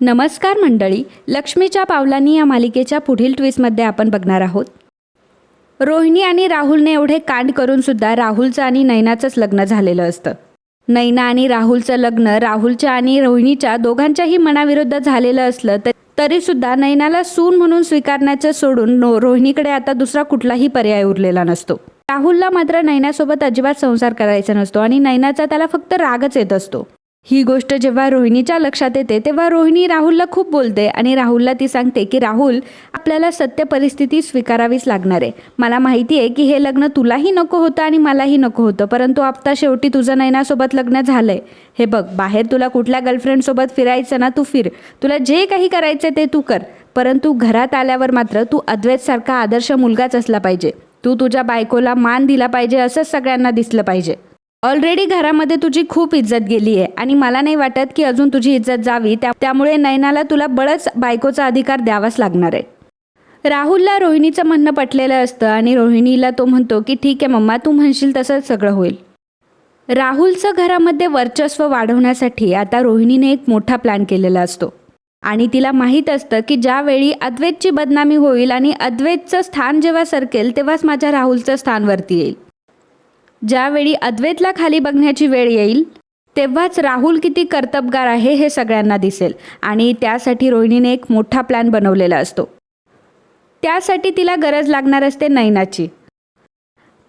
नमस्कार मंडळी, लक्ष्मीच्या पावलांनी या मालिकेच्या पुढील ट्विस्टमध्ये आपण बघणार आहोत. रोहिणी आणि राहुलने एवढे कांड करून सुद्धा राहुलचं आणि नैनाचंच लग्न झालेलं असतं. नैना आणि राहुलचं लग्न राहुलच्या आणि रोहिणीच्या दोघांच्याही मनाविरुद्ध झालेलं असलं तरीसुद्धा नैनाला सून म्हणून स्वीकारण्याचं सोडून रोहिणीकडे आता दुसरा कुठलाही पर्याय उरलेला नसतो. राहुलला मात्र नैनासोबत अजिबात संसार करायचा नसतो आणि नैनाचा त्याला फक्त रागच येत असतो. ही गोष्ट जेव्हा रोहिणीच्या लक्षात येते तेव्हा रोहिणी राहुलला खूप बोलते आणि राहुलला ती सांगते की राहुल, आपल्याला सत्य परिस्थिती स्वीकारावीच लागणार आहे. मला माहिती आहे की हे लग्न तुलाही नको होतं आणि मलाही नको होतं, परंतु आता शेवटी तुझं नैनासोबत लग्न झालंय. हे बघ, बाहेर तुला कुठल्या गर्लफ्रेंडसोबत फिरायचं ना, तू फिर, तुला जे काही करायचं ते तू कर, परंतु घरात आल्यावर मात्र तू अद्वैतसारखा आदर्श मुलगाच असला पाहिजे. तू तुझ्या बायकोला मान दिला पाहिजे, असंच सगळ्यांना दिसलं पाहिजे. ऑलरेडी घरामध्ये तुझी खूप इज्जत गेली आहे आणि मला नाही वाटत की अजून तुझी इज्जत जावी, त्यामुळे नैनाला तुला बळच बायकोचा अधिकार द्यावाच लागणार आहे. राहुलला रोहिणीचं म्हणणं पटलेलं असतं आणि रोहिणीला तो म्हणतो की ठीक आहे मम्मा, तू म्हणशील तसंच सगळं होईल. राहुलचं घरामध्ये वर्चस्व वाढवण्यासाठी आता रोहिणीने एक मोठा प्लॅन केलेला असतो आणि तिला माहीत असतं की ज्यावेळी अद्वैतची बदनामी होईल आणि अद्वैतचं स्थान जेव्हा सरकेल तेव्हाच माझ्या राहुलचं स्थान वरती येईल. ज्यावेळी अद्वैतला खाली बघण्याची वेळ येईल तेव्हाच राहुल किती कर्तबगार आहे हे सगळ्यांना दिसेल आणि त्यासाठी रोहिणीने एक मोठा प्लॅन बनवलेला असतो. त्यासाठी तिला गरज लागणार असते नैनाची.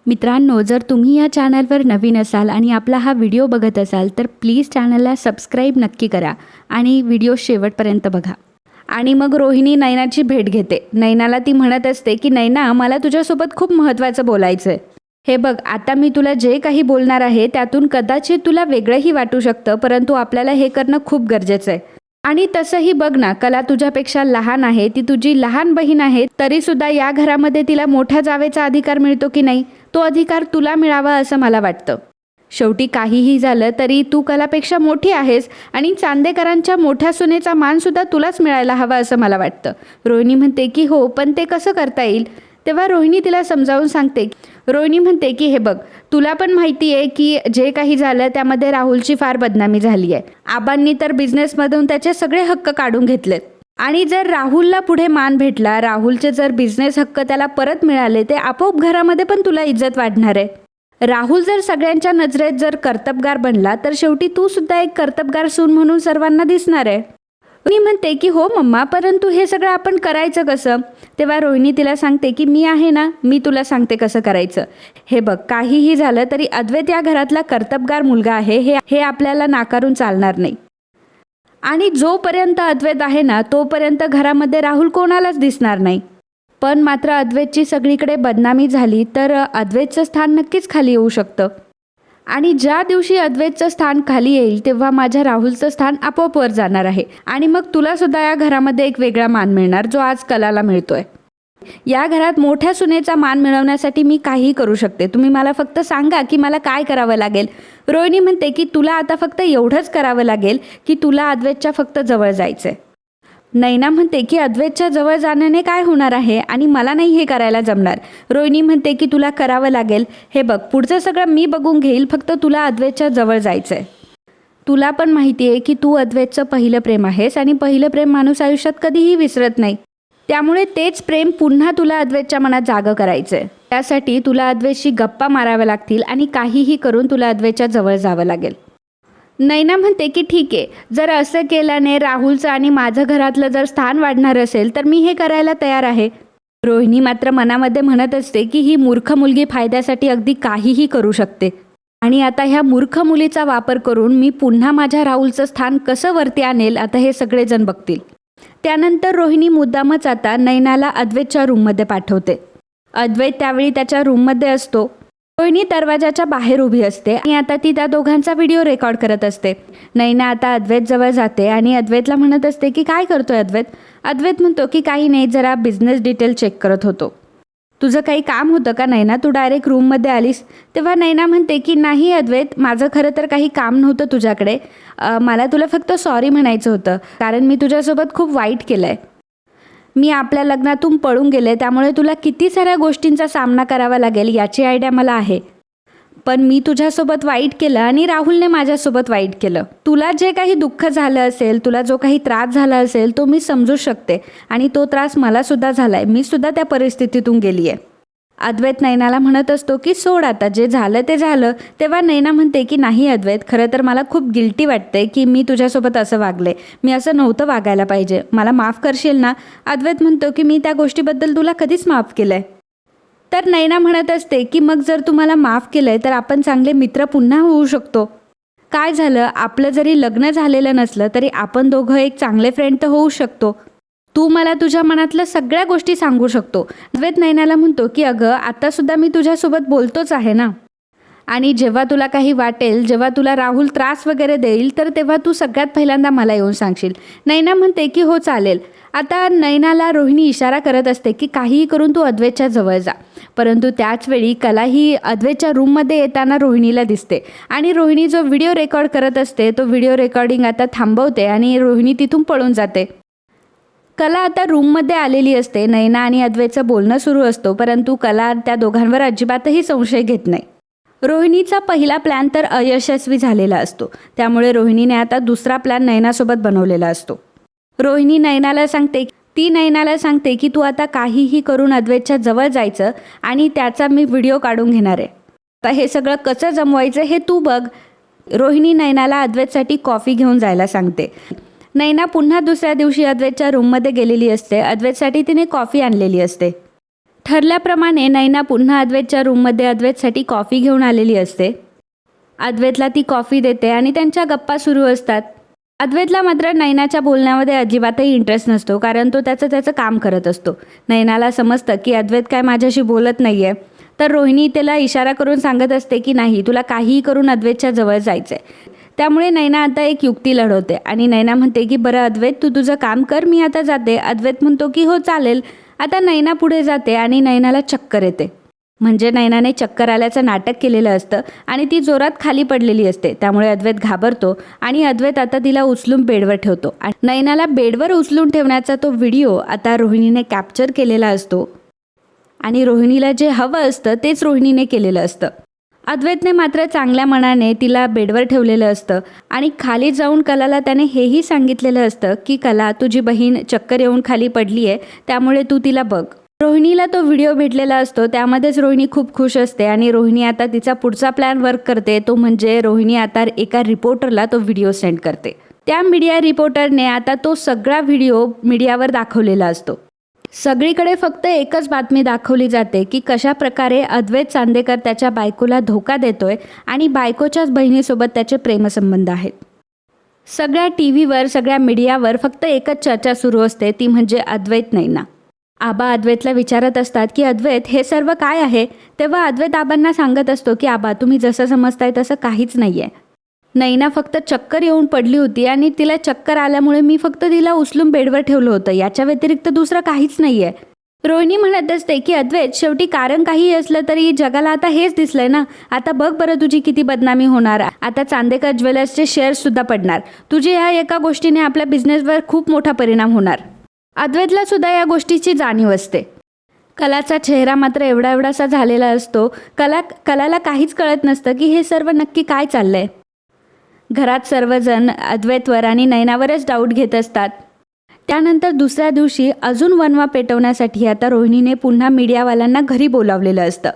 मित्रांनो, जर तुम्ही या चॅनलवर नवीन असाल आणि आपला हा व्हिडिओ बघत असाल तर प्लीज चॅनलला सबस्क्राईब नक्की करा आणि व्हिडिओ शेवटपर्यंत बघा. आणि मग रोहिणी नैनाची भेट घेते. नैनाला ती म्हणत असते की नैना, मला तुझ्यासोबत खूप महत्त्वाचं बोलायचं आहे. हे बघ, आता मी तुला जे काही बोलणार आहे त्यातून कदाचित तुला वेगळंही वाटू शकतं, परंतु आपल्याला हे करणं खूप गरजेचं आहे. आणि तसंही बघ ना, कला तुझ्यापेक्षा लहान आहे, ती तुझी लहान बहीण आहे, तरीसुद्धा या घरामध्ये तिला मोठ्या जावेचा अधिकार मिळतो की नाही, तो अधिकार तुला मिळावा असं मला वाटतं. शेवटी काहीही झालं तरी तू कलापेक्षा मोठी आहेस आणि चांदेकरांच्या मोठ्या सुनेचा मानसुद्धा तुलाच मिळायला हवा असं मला वाटतं. रोहिणी म्हणते की हो, पण ते कसं करता येईल. तेव्हा रोहिणी तिला समजावून सांगते. रोहिणी म्हणते की हे बघ, तुला पण माहिती आहे की जे काही झालं त्यामध्ये राहुलची फार बदनामी झाली आहे. आबांनी तर बिझनेसमधून त्याचे सगळे हक्क काढून घेतलेत आणि जर राहुलला पुढे मान भेटला, राहुलचे जर बिझनेस हक्क त्याला परत मिळाले, ते आपोआप घरामध्ये पण तुला इज्जत वाढणार आहे. राहुल जर सगळ्यांच्या नजरेत जर कर्तबगार बनला तर शेवटी तू सुद्धा एक कर्तबगार सून म्हणून सर्वांना दिसणार आहे. मी म्हणते की हो मम्मा, परंतु हे सगळं आपण करायचं कसं. तेव्हा रोहिणी तिला सांगते की मी आहे ना, मी तुला सांगते कसं करायचं. हे बघ, काहीही झालं तरी अद्वैत या घरातला कर्तबगार मुलगा आहे, हे आपल्याला नाकारून चालणार नाही. आणि जोपर्यंत अद्वैत आहे ना तोपर्यंत घरामध्ये राहुल कोणालाच दिसणार नाही. पण मात्र अद्वैतची सगळीकडे बदनामी झाली तर अद्वैतचं स्थान नक्कीच खाली येऊ शकतं आणि ज्या दिवशी अद्वैतचं स्थान खाली येईल तेव्हा माझ्या राहुलचं स्थान आपोआप वर जाणार आहे आणि मग तुला सुद्धा या घरामध्ये एक वेगळा मान मिळणार जो आज कलाला मिळतोय. या घरात मोठ्या सुनेचा मान मिळवण्यासाठी मी काहीही करू शकते. तुम्ही मला फक्त सांगा की मला काय करावं लागेल. रोहिणी म्हणते की तुला आता फक्त एवढंच करावं लागेल की तुला अद्वैतच्या फक्त जवळ जायचं आहे. नैना म्हणते की अद्वैतच्या जवळ जाण्याने काय होणार आहे आणि मला नाही हे करायला जमणार. रोहिणी म्हणते की तुला करावं लागेल. हे बघ, पुढचं सगळं मी बघून घेईल, फक्त तुला अद्वैतच्या जवळ जायचं आहे. तुला पण माहिती आहे की तू अद्वैतचं पहिलं प्रेम आहेस आणि पहिलं प्रेम माणूस आयुष्यात कधीही विसरत नाही. त्यामुळे तेच प्रेम पुन्हा तुला अद्वैतच्या मनात जागं करायचं आहे. त्यासाठी तुला अद्वैतशी गप्पा माराव्या लागतील आणि काहीही करून तुला अद्वैतच्या जवळ जावं लागेल. नैना म्हणते की ठीक आहे, जर असं केल्याने राहुलचं आणि माझं घरातलं जर स्थान वाढणार असेल तर मी हे करायला तयार आहे. रोहिणी मात्र मनामध्ये म्हणत असते की ही मूर्ख मुलगी फायद्यासाठी अगदी काहीही करू शकते आणि आता ह्या मूर्ख मुलीचा वापर करून मी पुन्हा माझ्या राहुलचं स्थान कसं वरती आणेल, आता हे सगळेजण बघतील. त्यानंतर रोहिणी मुद्दामच आता नैनाला अद्वैतच्या रूममध्ये पाठवते. अद्वैत त्यावेळी त्याच्या रूममध्ये असतो. रोहिणी दरवाजाच्या बाहेर उभी असते आणि आता ती त्या दोघांचा व्हिडिओ रेकॉर्ड करत असते. नैना आता अद्वैत जवळ जाते आणि अद्वैतला म्हणत असते की काय करतोय अद्वैत. अद्वैत म्हणतो की काही नाही, जरा बिझनेस डिटेल चेक करत होतो. तुझं काही काम होतं का नैना, तू डायरेक्ट रूममध्ये आलीस. तेव्हा नैना म्हणते की नाही अद्वैत, माझं खरं तर काही काम नव्हतं तुझ्याकडे. मला तुला फक्त सॉरी म्हणायचं होतं, कारण मी तुझ्यासोबत खूप वाईट केलं आहे. मी आपल्या लग्नातून पळून गेले, त्यामुळे तुला किती साऱ्या गोष्टींचा सामना करावा लागेल याची आयडिया मला आहे. पण मी तुझ्यासोबत वाईट केलं आणि राहुलने माझ्यासोबत वाईट केलं. तुला जे काही दुःख झालं असेल, तुला जो काही त्रास झाला असेल तो मी समजू शकते आणि तो त्रास मलासुद्धा झाला आहे. मी सुद्धा त्या परिस्थितीतून गेली आहे. अद्वैत नैनाला म्हणत असतो की सोड आता, जे झालं ते झालं. तेव्हा नैना म्हणते की नाही अद्वैत, खरं तर मला खूप गिल्टी वाटते की मी तुझ्यासोबत असं वागले. मी असं नव्हतं वागायला पाहिजे. मला माफ करशील ना? अद्वैत म्हणतो की मी त्या गोष्टीबद्दल तुला कधीच माफ केलं आहे. तर नैना म्हणत असते की मग जर तू मला माफ केलं आहे तर आपण चांगले मित्र पुन्हा होऊ शकतो. काय झालं, आपलं जरी लग्न झालेलं नसलं तरी आपण दोघं एक चांगले फ्रेंड तर होऊ शकतो. तू मला तुझ्या मनातल्या सगळ्या गोष्टी सांगू शकतो. अद्वैत नैनाला म्हणतो की अगं आत्तासुद्धा मी तुझ्यासोबत बोलतोच आहे ना, आणि जेव्हा तुला काही वाटेल, जेव्हा तुला राहुल त्रास वगैरे देईल तर तेव्हा तू सगळ्यात पहिल्यांदा मला येऊन सांगशील. नैना म्हणते की हो चालेल. आता नैनाला रोहिणी इशारा करत असते की काहीही करून तू अद्वैतच्या जवळ जा. परंतु त्याचवेळी कला ही अद्वैतच्या रूममध्ये येताना रोहिणीला दिसते आणि रोहिणी जो व्हिडिओ रेकॉर्ड करत असते तो व्हिडिओ रेकॉर्डिंग आता थांबवते आणि रोहिणी तिथून पळून जाते. कला आता रूममध्ये आलेली असते. नैना आणि अद्वैतचं बोलणं सुरू असतो, परंतु कला त्या दोघांवर अजिबातही संशय घेत नाही. रोहिणीचा पहिला प्लॅन तर अयशस्वी झालेला असतो, त्यामुळे रोहिणीने आता दुसरा प्लॅन नैनासोबत बनवलेला असतो. रोहिणी नैनाला सांगते की तू आता काहीही करून अद्वैतच्या जवळ जायचं आणि त्याचा मी व्हिडिओ काढून घेणार आहे. आता हे सगळं कसं जमवायचं हे तू बघ. रोहिणी नैनाला अद्वैतसाठी कॉफी घेऊन जायला सांगते. नैना पुन्हा दुसऱ्या दिवशी अद्वैतच्या रूममध्ये गेलेली असते. अद्वैतसाठी तिने कॉफी आणलेली असते. ठरल्याप्रमाणे नैना पुन्हा अद्वैतच्या रूममध्ये अद्वैतसाठी कॉफी घेऊन आलेली असते. अद्वैतला ती कॉफी देते आणि त्यांच्या गप्पा सुरू असतात. अद्वैतला मात्र नैनाच्या बोलण्यामध्ये अजिबातही इंटरेस्ट नसतो, कारण तो त्याचं काम करत असतो. नैनाला समजतं की अद्वैत काय माझ्याशी बोलत नाही आहे, तर रोहिणी त्याला इशारा करून सांगत असते की नाही, तुला काहीही करून अद्वैतच्या जवळ जायचं आहे. त्यामुळे नैना आता एक युक्ती लढवते आणि नैना म्हणते की बरं अद्वैत, तू तुझं काम कर, मी आता जाते. अद्वैत म्हणतो की हो चालेल. आता नैना पुढे जाते आणि नैनाला चक्कर येते. म्हणजे नैनाने चक्कर आल्याचं नाटक केलेलं असतं आणि ती जोरात खाली पडलेली असते. त्यामुळे अद्वैत घाबरतो आणि अद्वैत आता तिला उचलून बेडवर ठेवतो. आणि नैनाला बेडवर उचलून ठेवण्याचा तो व्हिडिओ आता रोहिणीने कॅप्चर केलेला असतो आणि रोहिणीला जे हवं असतं तेच रोहिणीने केलेलं असतं. अद्वैतने मात्र चांगल्या मनाने तिला बेडवर ठेवलेलं असतं आणि खाली जाऊन कलाला त्याने हेही सांगितलेलं असतं की कला, तुझी बहीण चक्कर येऊन खाली पडली आहे, त्यामुळे तू तिला बघ. रोहिणीला तो व्हिडिओ भेटलेला असतो. त्यामध्येच रोहिणी खूप खुश असते आणि रोहिणी आता तिचा पुढचा प्लॅन वर्क करते. तो म्हणजे रोहिणी आता एका रिपोर्टरला तो व्हिडिओ सेंड करते. त्या मीडिया रिपोर्टरने आता तो सगळा व्हिडिओ मीडियावर दाखवलेला असतो. सगळीकडे फक्त एकच बातमी दाखवली जाते की कशा प्रकारे अद्वैत चांदेकर त्याच्या बायकोला धोका देतोय आणि बायकोच्याच बहिणीसोबत त्याचे प्रेमसंबंध आहेत. सगळ्या टीव्हीवर, सगळ्या मीडियावर फक्त एकच चर्चा सुरू असते, ती म्हणजे अद्वैत नैना. आबा अद्वैतला विचारत असतात की अद्वैत, हे सर्व काय आहे? तेव्हा अद्वैत आबांना सांगत असतो की आबा, तुम्ही जसं समजताय तसं काहीच नाही आहे. नैना फक्त चक्कर येऊन पडली होती आणि तिला चक्कर आल्यामुळे मी फक्त तिला उचलून बेडवर ठेवलं होतं. याच्या व्यतिरिक्त दुसरं काहीच नाही आहे. रोहिणी म्हणत असते की अद्वैत, शेवटी कारण काही असलं तरी जगाला आता हेच दिसलंय ना. आता बघ बरं तुझी किती बदनामी होणार. आता चांदेकर ज्वेलर्सचे शेअर्ससुद्धा पडणार. तुझी ह्या एका गोष्टीने आपल्या बिझनेसवर खूप मोठा परिणाम होणार. अद्वैतला सुद्धा या गोष्टीची जाणीव असते. कलाचा चेहरा मात्र एवढासा झालेला असतो. कलाला काहीच कळत नसतं की हे सर्व नक्की काय चाललंय. घरात सर्वजण अद्वैतवर आणि नैनावरच डाऊट घेत असतात. त्यानंतर दुसऱ्या दिवशी अजून वणवा पेटवण्यासाठी आता रोहिणीने पुन्हा मीडियावाल्यांना घरी बोलावलेलं असतं.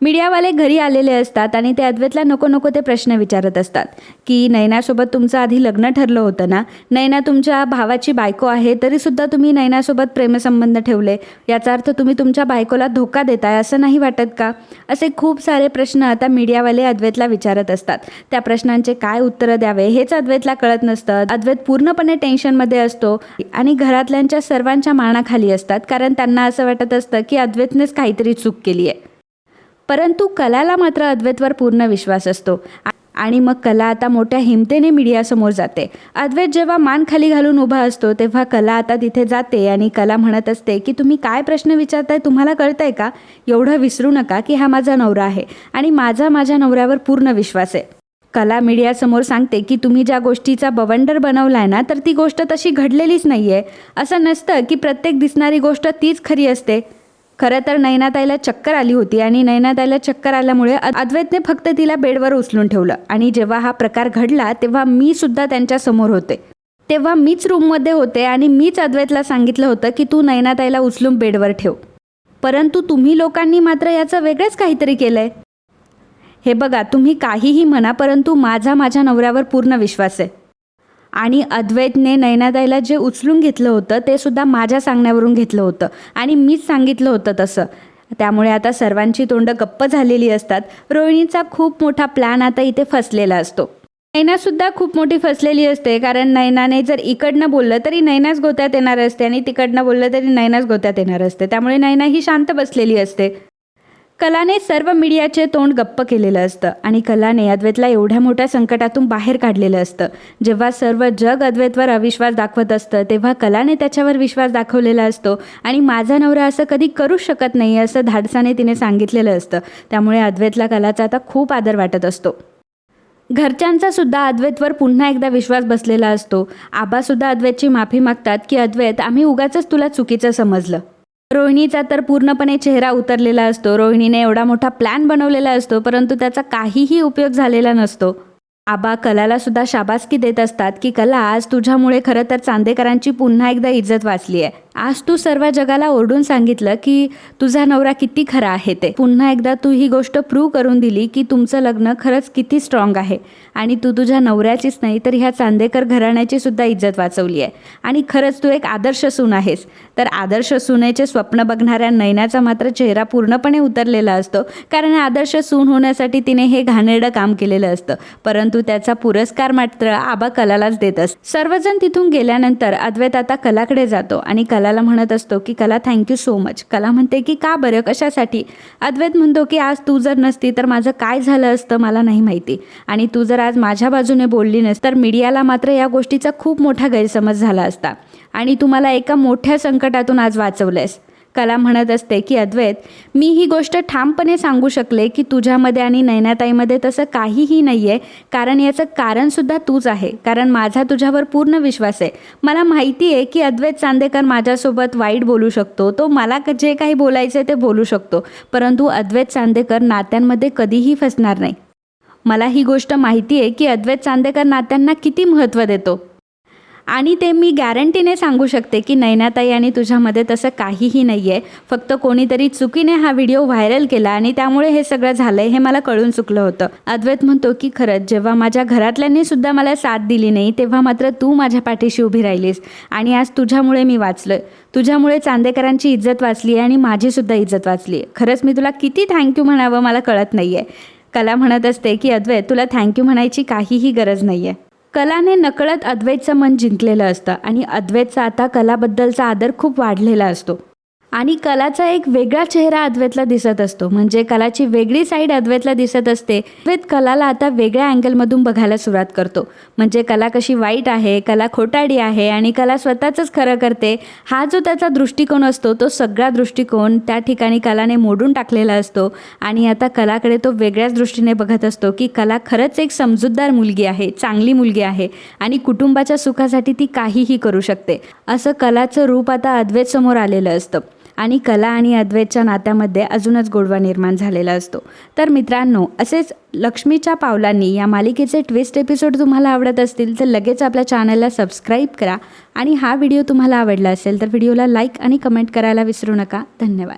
मीडियावाले घरी आलेले असतात आणि ते अद्वैतला नको ते प्रश्न विचारत असतात की नैनासोबत तुमचं आधी लग्न ठरलं होतं ना, नैना तुमच्या भावाची बायको आहे, तरीसुद्धा तुम्ही नैनासोबत प्रेमसंबंध ठेवले, याचा अर्थ तुम्ही तुमच्या बायकोला धोका देताय असं नाही वाटत का? असे खूप सारे प्रश्न आता मीडियावाले अद्वैतला विचारत असतात. त्या प्रश्नांचे काय उत्तरं द्यावे हेच अद्वैतला कळत नसतं. अद्वैत पूर्णपणे टेन्शनमध्ये असतो आणि घरातल्यांच्या सर्वांच्या मानाखाली असतात, कारण त्यांना असं वाटत असतं की अद्वैतनेच काहीतरी चूक केली आहे. परंतु कलाला मात्र अद्वैतवर पूर्ण विश्वास असतो आणि मग कला आता मोठ्या हिमतेने मीडियासमोर जाते. अद्वैत जेव्हा मान खाली घालून उभा असतो तेव्हा कला आता तिथे जाते आणि कला म्हणत असते की तुम्ही काय प्रश्न विचारताय, तुम्हाला कळतंय का? एवढं विसरू नका की हा माझा नवरा आहे आणि माझ्या नवऱ्यावर पूर्ण विश्वास आहे. कला मीडियासमोर सांगते की तुम्ही ज्या गोष्टीचा बवंडर बनवलाय ना, तर ती गोष्ट तशी घडलेलीच नाही आहे. असं नसतं की प्रत्येक दिसणारी गोष्ट तीच खरी असते. खरं तर नयनाताईला चक्कर आली होती आणि नयनाताईला चक्कर आल्यामुळे अद्वैतने फक्त तिला बेडवर उचलून ठेवलं. आणि जेव्हा हा प्रकार घडला तेव्हा मी सुद्धा त्यांच्या समोर होते. तेव्हा मीच रूममध्ये होते आणि मीच अद्वैतला सांगितलं होतं की तू नयनाताईला उचलून बेडवर ठेव. परंतु तुम्ही लोकांनी मात्र याचं वेगळंच काहीतरी केलंय. हे बघा, तुम्ही काहीही म्हणा, परंतु माझ्या नवऱ्यावर पूर्ण विश्वास आहे. आणि अद्वैतने नयनाताईला जे उचलून घेतलं होतं ते सुद्धा माझ्या सांगण्यावरून घेतलं होतं आणि मीच सांगितलं होतं तसं. त्यामुळे आता सर्वांची तोंडं गप्प झालेली असतात. रोहिणीचा खूप मोठा प्लॅन आता इथे फसलेला असतो. नयनासुद्धा खूप मोठी फसलेली असते, कारण नयनाने जर इकडनं बोललं तरी नयनाच गोत्यात येणार असते आणि तिकडनं बोललं तरी नयनाच गोत्यात येणार असते. त्यामुळे नयना ही शांत बसलेली असते. कलाने सर्व मीडियाचे तोंड गप्प केलेलं असतं आणि कलाने अद्वैतला एवढ्या मोठ्या संकटातून बाहेर काढलेलं असतं. जेव्हा सर्व जग अद्वैतवर अविश्वास दाखवत असतं तेव्हा कलाने त्याच्यावर विश्वास दाखवलेला असतो आणि माझा नवरा असं कधी करूच शकत नाही असं धाडसाने तिने सांगितलेलं असतं. त्यामुळे अद्वैतला कलाचा आता खूप आदर वाटत असतो. घरच्यांचा सुद्धा अद्वैतवर पुन्हा एकदा विश्वास बसलेला असतो. आबासुद्धा अद्वैतची माफी मागतात की अद्वैत, आम्ही उगाचच तुला चुकीचं समजलं. रोहिणीचा तर पूर्णपणे चेहरा उतरलेला असतो. रोहिणीने एवढा मोठा प्लॅन बनवलेला असतो, परंतु त्याचा काहीही उपयोग झालेला नसतो. आबा कलाला सुद्धा शाबासकी देत असतात की कला, आज तुझ्यामुळे खरं तर चांदेकरांची पुन्हा एकदा इज्जत वाचली आहे. आज तू सर्व जगाला ओरडून सांगितलं की तुझा नवरा किती खरा आहे ते. पुन्हा एकदा तू ही गोष्ट प्रूव्ह करून दिली की तुमचं लग्न खरंच किती स्ट्रॉंग आहे आणि तू तुझ्या नवऱ्याचीच नाही तर ह्या चांदेकर घराण्याची सुद्धा इज्जत वाचवली आहे. आणि खरंच तू एक आदर्श सून आहेस. तर आदर्श सुनेचे स्वप्न बघणाऱ्या नयनाचा मात्र चेहरा पूर्णपणे उतरलेला असतो, कारण आदर्श सून होण्यासाठी तिने हे घाणेरडं काम केलेलं असतं. परंतु त्याचा पुरस्कार मात्र आबा कलालाच देत असत. सर्वजण तिथून गेल्यानंतर अद्वैत आता कलाकडे जातो आणि कलाला म्हणत असतो की कला, थँक्यू सो मच. कला म्हणते की का बरं, कशासाठी? अद्वैत म्हणतो की आज तू जर नसती तर माझं काय झालं असतं मला नाही माहिती, आणि तू जर आज माझ्या बाजूने बोलली नसती तर मीडियाला मात्र या गोष्टीचा खूप मोठा गैरसमज झाला असता आणि तू मला एका मोठ्या संकटातून आज वाचवलंयस. कला म्हणत असते की अद्वैत, मी ही गोष्ट ठामपणे सांगू शकले की तुझ्यामध्ये आणि नयनाताईमध्ये तसं काहीही नाही आहे, कारण याचं कारणसुद्धा तूच आहे. कारण माझा तुझ्यावर पूर्ण विश्वास आहे. मला माहिती आहे की अद्वैत चांदेकर माझ्यासोबत वाईट बोलू शकतो, तो मला जे काही बोलायचं आहे ते बोलू शकतो, परंतु अद्वैत चांदेकर नात्यांमध्ये कधीही फसणार नाही. मला ही गोष्ट माहिती आहे की अद्वैत चांदेकर नात्यांना किती महत्त्व देतो आणि ते मी गॅरंटीने सांगू शकते की नयनाताई आणि तुझ्यामध्ये तसं काहीही नाही आहे. फक्त कोणीतरी चुकीने हा व्हिडिओ व्हायरल केला आणि त्यामुळे हे सगळं झालं आहे, हे मला कळून चुकलं होतं. अद्वैत म्हणतो की खरंच जेव्हा माझ्या घरातल्यांनी सुद्धा मला साथ दिली नाही तेव्हा मात्र तू माझ्या पाठीशी उभी राहिलीस आणि आज तुझ्यामुळे मी वाचलोय. तुझ्यामुळे चांदेकरांची इज्जत वाचली आहे आणि माझीसुद्धा इज्जत वाचली आहे. खरंच मी तुला किती थँक्यू म्हणावं मला कळत नाही आहे. कला म्हणत असते की अद्वैत, तुला थँक्यू म्हणायची काहीही गरज नाही आहे. कलाने नकळत अद्वैतचं मन जिंकलेलं असतं आणि अद्वैतचा आता कलाबद्दलचा आदर खूप वाढलेला असतो आणि कलाचा एक वेगळा चेहरा अद्वैतला दिसत असतो. म्हणजे कलाची वेगळी साईड अद्वैतला दिसत असते. अद्वैत कलाला आता वेगळ्या अँगलमधून बघायला सुरुवात करतो. म्हणजे कला कशी वाईट आहे, कला खोटाडी आहे आणि कला स्वतःचंच खरं करते, हा जो त्याचा दृष्टिकोन असतो तो सगळा दृष्टिकोन त्या ठिकाणी कलाने मोडून टाकलेला असतो आणि आता कलाकडे तो वेगळ्याच दृष्टीने बघत असतो की कला खरंच एक समजूतदार मुलगी आहे, चांगली मुलगी आहे आणि कुटुंबाच्या सुखासाठी ती काहीही करू शकते. असं कलाचं रूप आता अद्वैत समोर आलेलं असतं आणि कला आणि अद्वैतच्या नात्यामध्ये अजूनच गोडवा निर्माण झालेला असतो. तर मित्रांनो, असेच लक्ष्मीच्या पावलांनी या मालिकेचे ट्विस्ट एपिसोड तुम्हाला आवडत असतील तर लगेच आपल्या चॅनलला सबस्क्राईब करा आणि हा व्हिडिओ तुम्हाला आवडला असेल तर व्हिडिओला लाईक आणि कमेंट करायला विसरू नका. धन्यवाद.